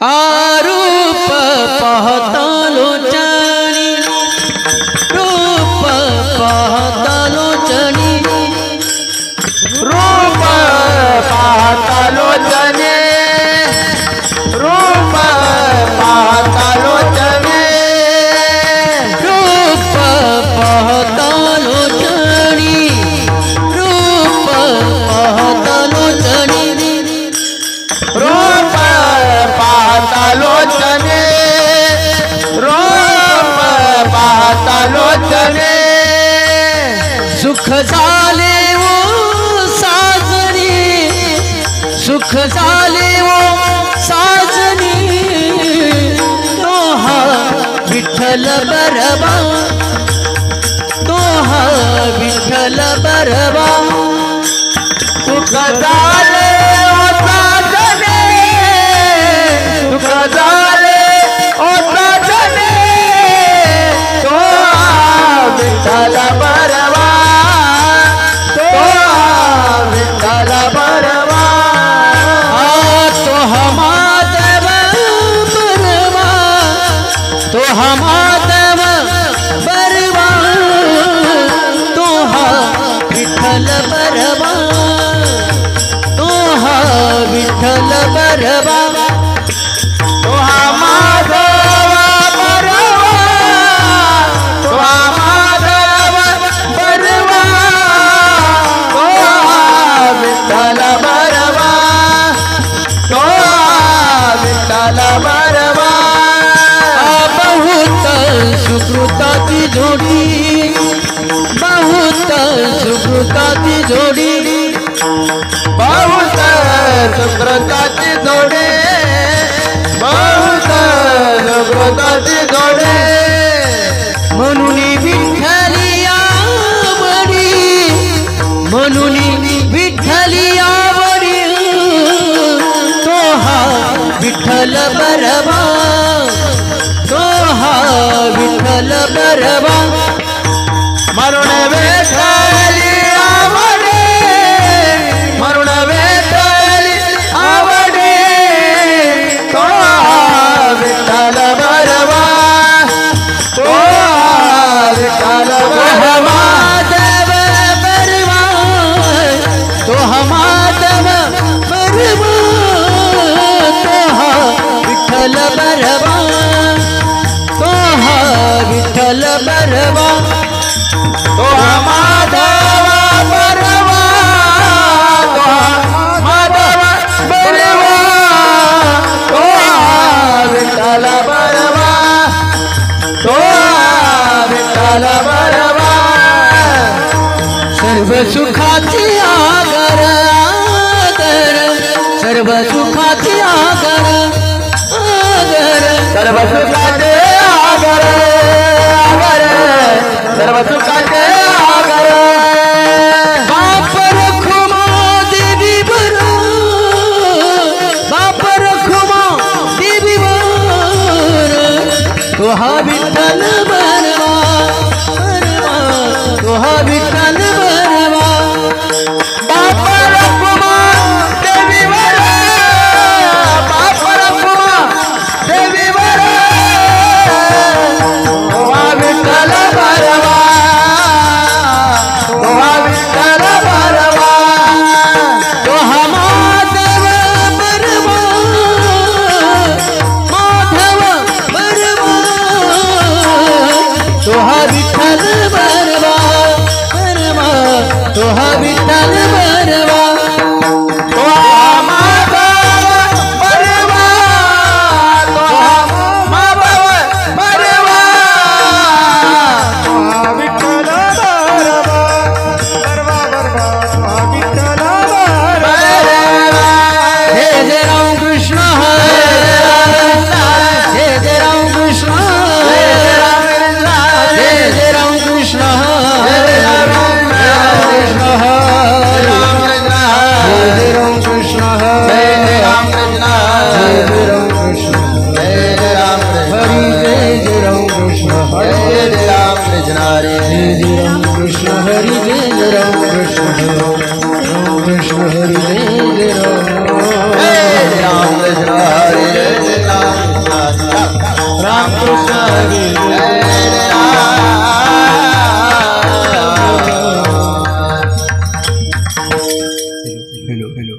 आरूप पहतलोचनी रूप पहतलोचनी रूप पहतलोचनी रूप पहतलोचनी रूप पहतलोचनी रूप पहतलोचनी रूप पाहतलोचने रूप पाहतलोचने सुख झाले वो साजनी सुख झाले वो साजनी तोहा विठ्ठल बरबा तोहा विठ्ठल बरबा सुख झाले सुख झाले ओ साजने तो विठ्ठल बरवा तो विठ्ठल बरवा तो हमादेव बरवा तो हमादेव बरवा तो विठ्ठल बरवा तो विठ्ठल बरवा सुकृताची जोडी बहुत सुकृताची जोडी बहुत सुकृताची जोडी बहुत सुकृताची जोडी म्हणून विठ्ठली आवडी म्हणून विठ्ठली आवडी तो हा विठ्ठल बरवा तो हा विठ्ठल बरवा मरुण विठ्ठली आवडे मरुण विठ्ठली आवडे तो विठ्ठल बरवा तो विठ्ठल बरवा देव बरवा तो हमादेव बरवा तो हा विठ्ठल बरवा तो हा विठ्ठल बरवा तो माधव बरवा तो माधव बरवा तो विठ्ठल बरवा तो विठ्ठल बरवा सर्व सुखाची आगर आगर सर्व सुखाची आगर सर्व सुखाचे आगर आगर सर्व सुखाचे आगर बाप रखुमा देवी बर बाप रखुमा देवी बर तो हा विठ्ठल बरवा बरवा तो हा विठ्ठल बरवा बाप रखुमा देवी वर बाप रखुमा देवी वर तोहा विठ्ठल बरवा तोहा विठ्ठल बरवा तो हा माधव बरवा माधव बरवा तो हा विठ्ठल बरवा बरवा तो हा विठ्ठल बरवा तोहा माधव बरवा तोहा माधव बरवा तोहा विठ्ठल बरवा बरवा बरवा तोहा विठ्ठल बरवा हे जय राम कृष्ण हरे हे जय राम कृष्ण हे जय राम कृष्ण हरे राम कृष्ण हरे राम कृष्ण हरे राम हरि जय राम कृष्ण हरे राम कृष्ण हरि जय राम कृष्ण राम कृष्ण हरि जय राम कृष्ण हरि हेलो हेलो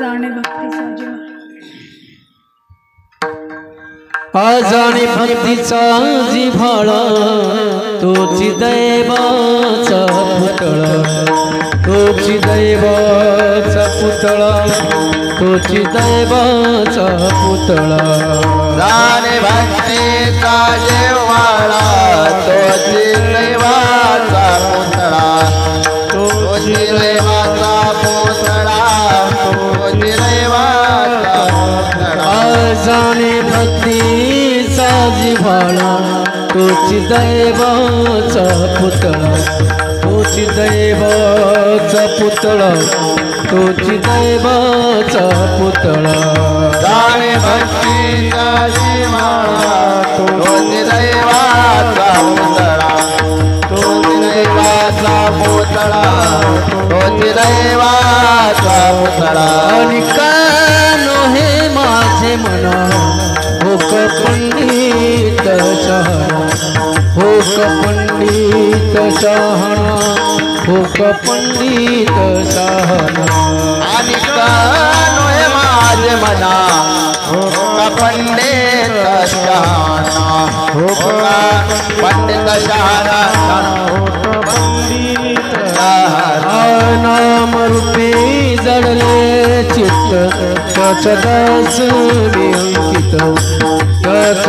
जाणे भक्तीचा जीव आजाणे भक्तीचा जिव्हाळा तोची दैवाचा पुतळा तोची दैवाचा पुतळा तोची दैवाचा पुतळा जाणे भक्तीचा जेवाळा तोची देवाचा पुतळा तोची देवाचा पुतळा तोची देवाचा पुतळा आजाणे भक्तीचा जिव्हाळा तोची दैवाचा पुतळा तोची दैवाचा पुतळा तोची दैवाचा पुतळा जाणे भक्तीचा जेवाळा तोची देवाचा पुतळा तोची देवाचा पुतळा तोची देवाचा पुतळा आणि कानो हे माझे मना होक पंडित शहाणा होक पंडित शहाणा होक पंडित शहाणा आणि कानो हे माझे मना होका पंडित शहाणा होका पंडित शहाणा होका पंडित शहाणा नाम रूपी जडले चित्त त्याच मी अंकित त्याच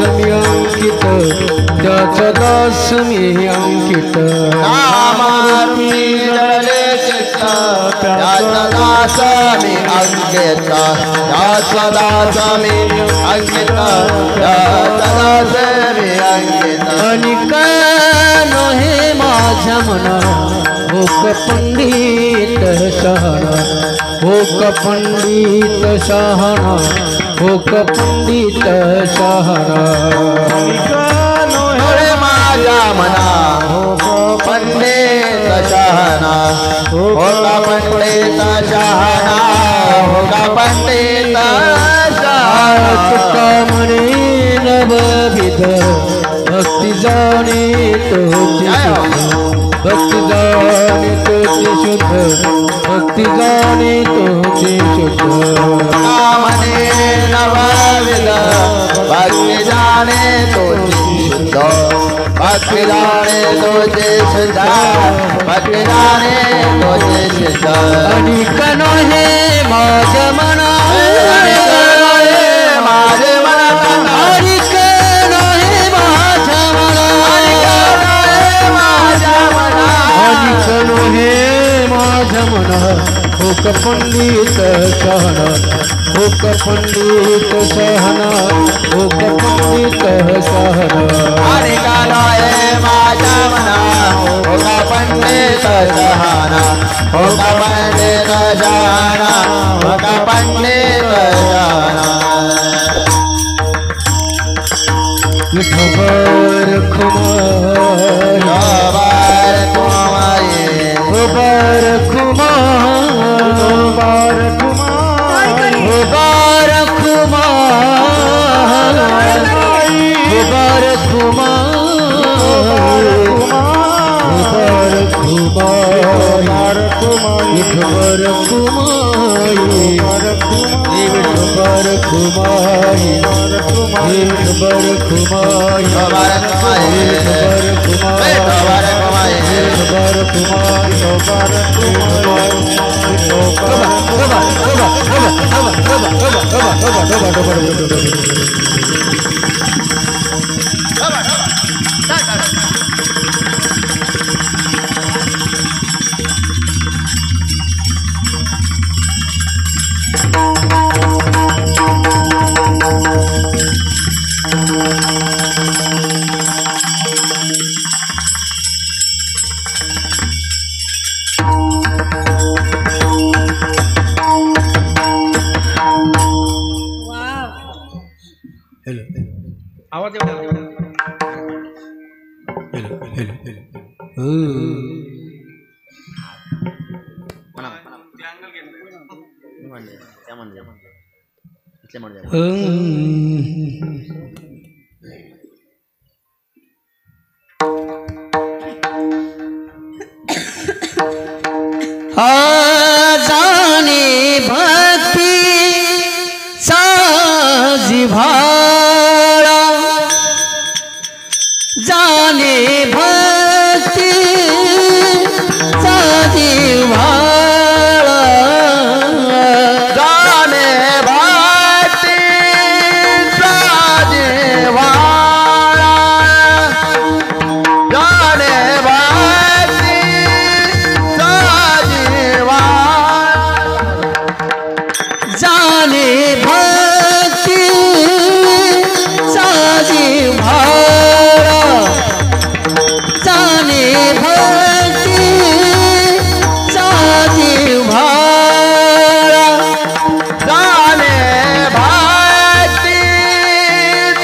मी अंकित त्याच मी अंकित नामारूपी जडले चित्त त्याचा दास मी अंकित त्याचा दास मी अंकित त्याचा दास मी अंकित आणि कानो हे माझ्या मना होक पंडित शहाणा होक पंडित शहाणा होक पंडित शहाणा रे माझ्या मना पंडित शहाणा होका पंडित शहाणा होका पंडित शहाणा तुका म्हणे नवविध भक्ती जाणे तोची भक्ती जाणे तोची शुद्ध भक्ती जाणे तोची शुद्ध कामने नवविध भक्ती जाणे तोची शुद्ध भक्ती जाणे तोचे शुद्ध भक्ती जाणे तोचे शुद्ध आणि कनो हे माझ्या मना माझे मना आणि कनो हे माझ्या मना माझ्या मना आणि कनो हे म्हणा हुक पंडित सहना हुक पंडित सहना हुक पंडित सहना आणि कालाय माझ्या मना हुक पंडित सहना हुक पंडित सहना हुक पंडित सहना विठोबर खुमार खबर कुमार खबर खुमार खबर खुमार खबर खुमार खबर खुमार खबर खुमार खबर खुमाई खबर खुमाई खबर आवाज जाने भक्ति साजी भाड़ा जाने भक्ति साजी भाड़ा जाने भक्ति साजी भाड़ा जाने भक्ति साजी जाने भक्ति साजी भाड़ा जाने भक्ति साजी भाड़ा जाने भक्ति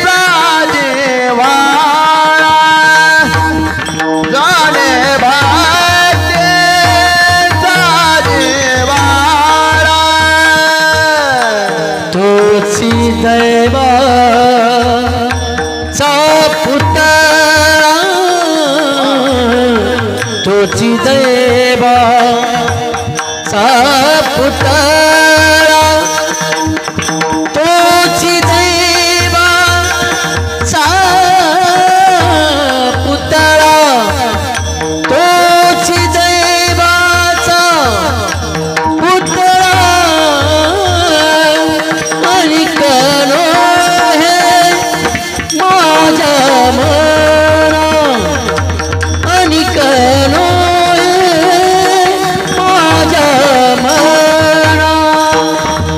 साजी भाड़ा जाने भक्ति साजी भाड़ा तोची दैवा पुतळा तोची दैवा पुतळा तोची दैवा पुतळा तोची दैवाचा पुतळा आणि कनो हे माझ्या मना आणि कनो हे माझ्या मना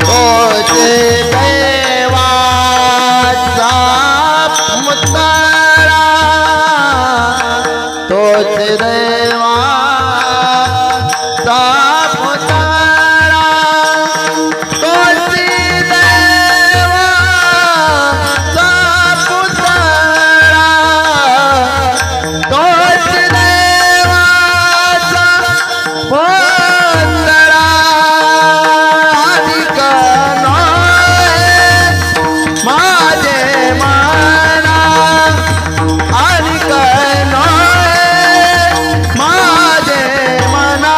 तोचे देवाचा पुतळा तोचे देवाचा पुतळा तोचे देवाचा पुतळा तोचे देवाचा पुतळा अधिक माझे मना अधिक माझे मना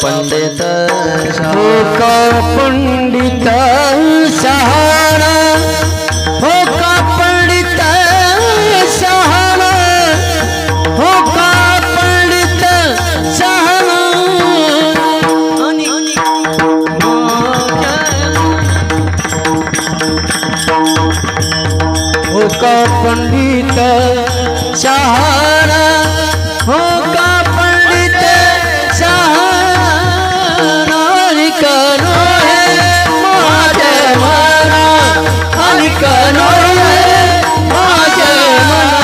पंडित हो का पंडित शहाणा हो का पंडित शहाणा हो का पंडित शहाणा हो का पंडित शहाणा हो का पंडित शहाणा करो है माझे मना आणि करो है माझे मना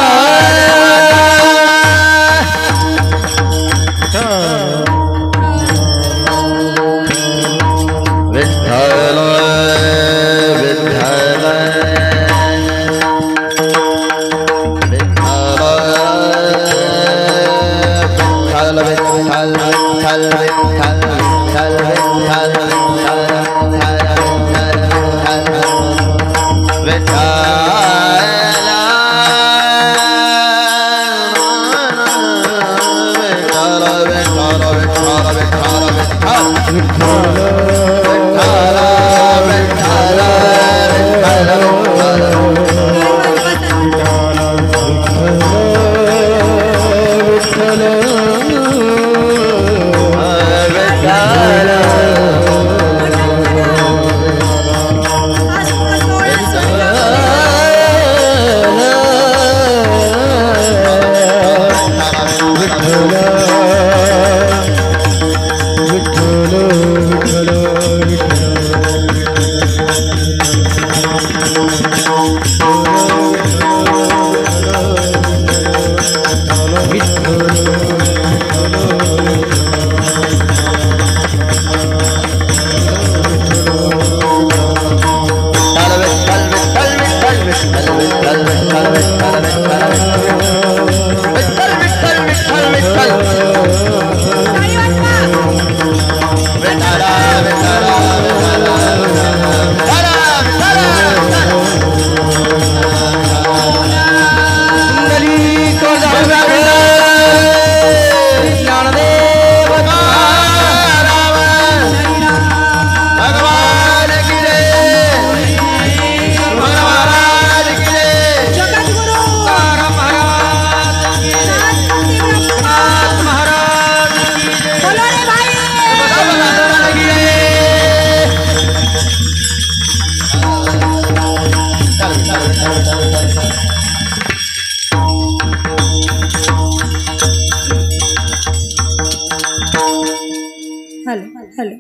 विठ्ठल विठ्ठल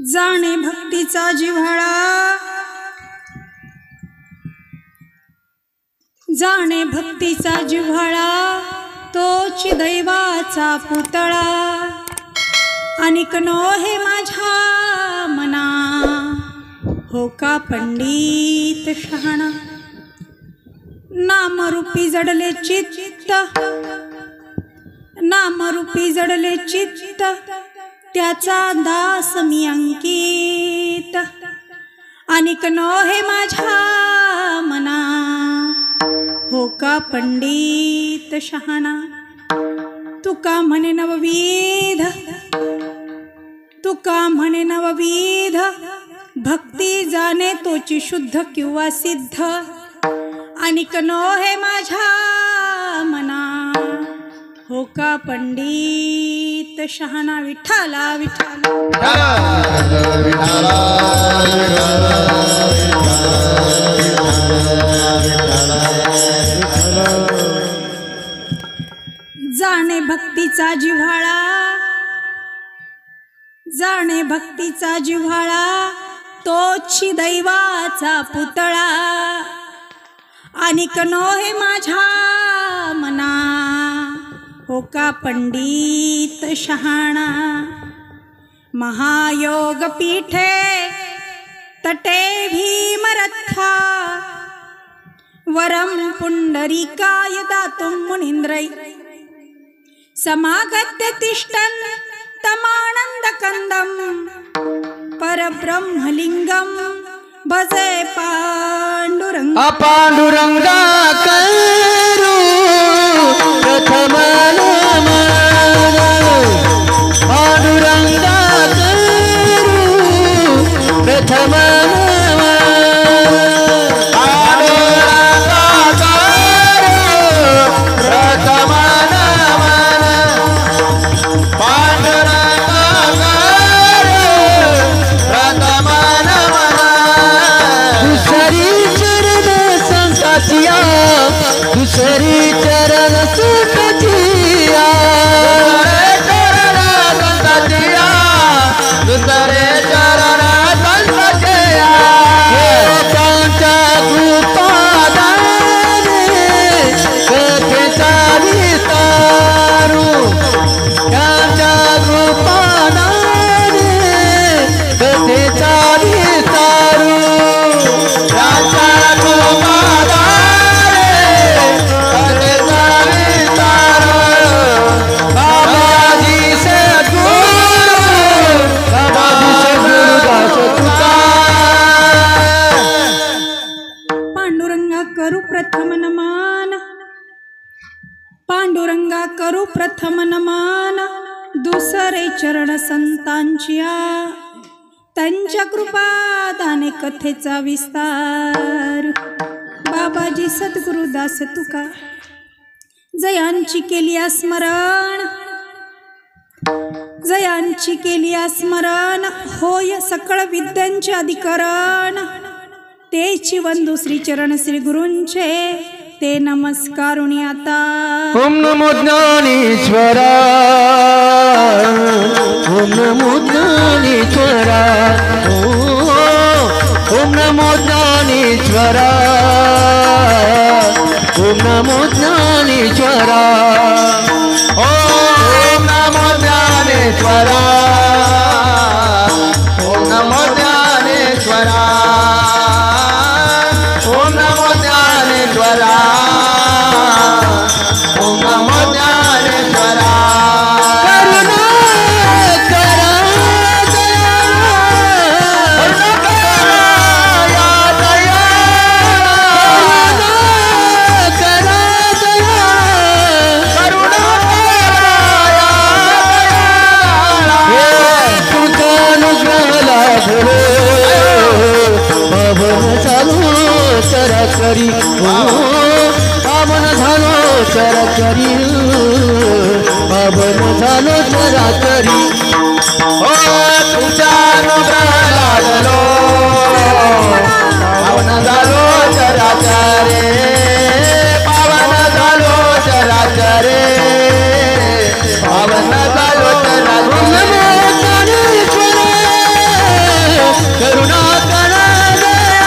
जाणे भक्तीचा जिव्हाळा जाणे भक्तीचा जिव्हाळा तोच दैवाचा पुतळा अनिक नो हे माझ्या मना हो का पंडित शहाणा नामरूपी जडले चित्त नामरूपी जडले चित्त त्याचा दास मी अंकित अनिक नो हे माझ्या मना हो का पंडित शहाणा तुका म्हणे नवविध तुका म्हणे नवविध भक्ती जाणे तोची शुद्ध किंवा सिद्ध अनिक नो हे माझ्या मना हो का पंडित शहाणा विठ्ठला विठ्ठला जाणे भक्तीचा जिव्हाळा जाणे भक्तीचा जिव्हाळा तोची दैवाचा पुतळा अनिक नो हे माझ्या मना हो का पंडित शहाणा महायोग पीठे तटे भीमरथा वरम पुंडरीकाय दातुं मुनींद्रै समागत्य तिष्ठन् तमानन्दकन्दं परब्रह्मलिङ्गं भजे पाण्डुरङ्गं पांडुरंगा करू प्रथम नमन पांडुरंगा करू प्रथम दुसरी चरण सुखजिया दुसरे चरण संतजिया त्यांच्या कृपादाने कथेचा विस्तारू त्यांच्या कृपादाने कथेचा विस्तारू त्यांच्या पांडुरंगा करू प्रथम नमन दुसरे चरण संतांच्या त्यांच्या कृपादाने कथेचा विस्तार बाबाजी सद्गुरुदास तुका जयांची केली स्मरण जयांची केली स्मरण होय सकळ विद्यांचे अधिकरण तेची वंदू श्री चरण श्री गुरूंचे ते नमस्कारुणी आता ओम नमो ज्ञानेश्वरा ओम नमो ज्ञानेश्वरा ओम नमो ज्ञानेश्वरा ओम नमो ज्ञानेश्वरा ओम नमो ज्ञानेश्वरा ओम नमो ज्ञानेश्वरा ओम नमो ज्ञानेश्वरा ओम नमो ज्ञानेश्वरा करुणा करा दया या दया करुणा करा दया तुझा अनुग्रह लाभलो पावन झालो चराचरी पावन झालो चराचरी पावन झालो चराचरी ओ तुझ्या अनुग्रह लाभलो पावन झालो चराचरी पावन झालो चराचरी पावन झालो चराचरी करुणा करा दया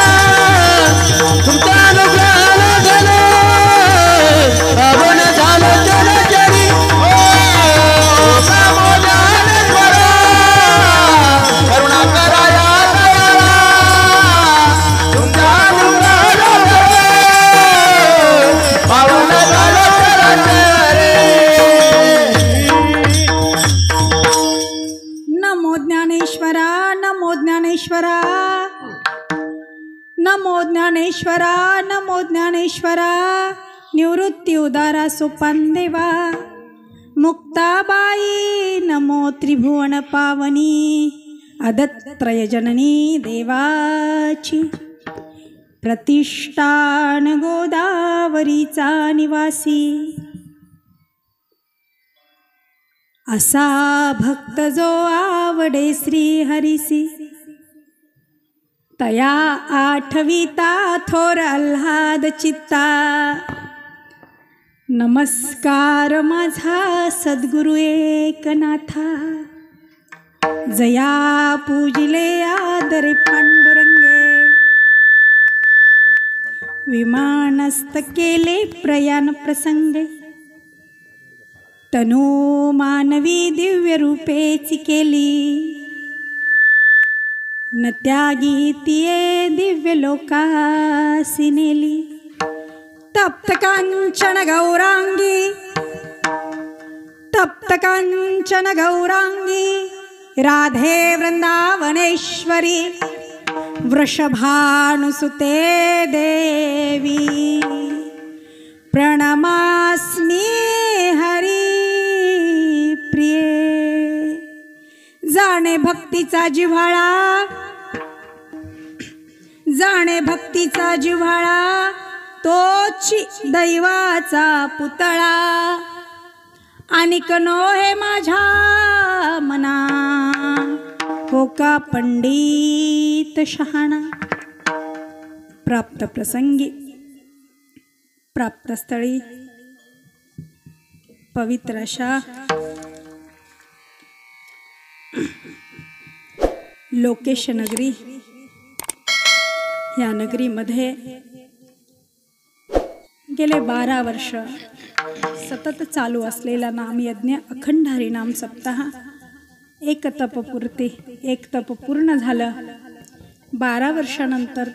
तुमचा अनुग्रह लाभलो पावन झालो चराचरी ओ नमो ज्ञानेश्वरा करुणा करा या दयाळा तुमचा अनुग्रह लाभलो पावन झालो चराचरी नमो ज्ञानेश्वरा नमो ज्ञानेश्वरा नमो ज्ञानेश्वरा नमो ज्ञानेश्वरा निवृत्ती उदारा सोपान देवा मुक्ताबाई नमो त्रिभुवन पावनी अदत्त्रय जननी देवाची प्रतिष्ठान गोदावरीचा निवासी असा भक्त जो आवडे श्री हरिसी तया आठविता थोर आल्हाद चित्ता नमस्कार माझा सद्गुरु एकनाथा जया पूजिले आदरे पांडुरंगे विमानस्थ केले प्रयाण प्रसंगे तनु मानवी दिव्य रूपेची केली न त्यागी तिये दिव्य लोकासी नेली तप्त कांचन गौरांगी तप्त कांचन गौरांगी राधे वृंदावनेश्वरी वृषभानुसुते देवी प्रणमास्मि हरी प्रिये. जाणे भक्तीचा जिव्हाळा, जाणे भक्तीचा जिव्हाळा, तोची दैवाचा पुतळा. अनिक नोहे माझ्या मना, हो का पंडित शहाणा. प्राप्त प्रसंगी, प्राप्त स्थळी पवित्र अशा लोकेश नगरी, या नगरीमध्ये गेले 12 वर्ष सतत चालू असलेला नामयज्ञ अखंड हरिनाम सप्ताह. एक तप पूर्ण झालं. 12 वर्षानंतर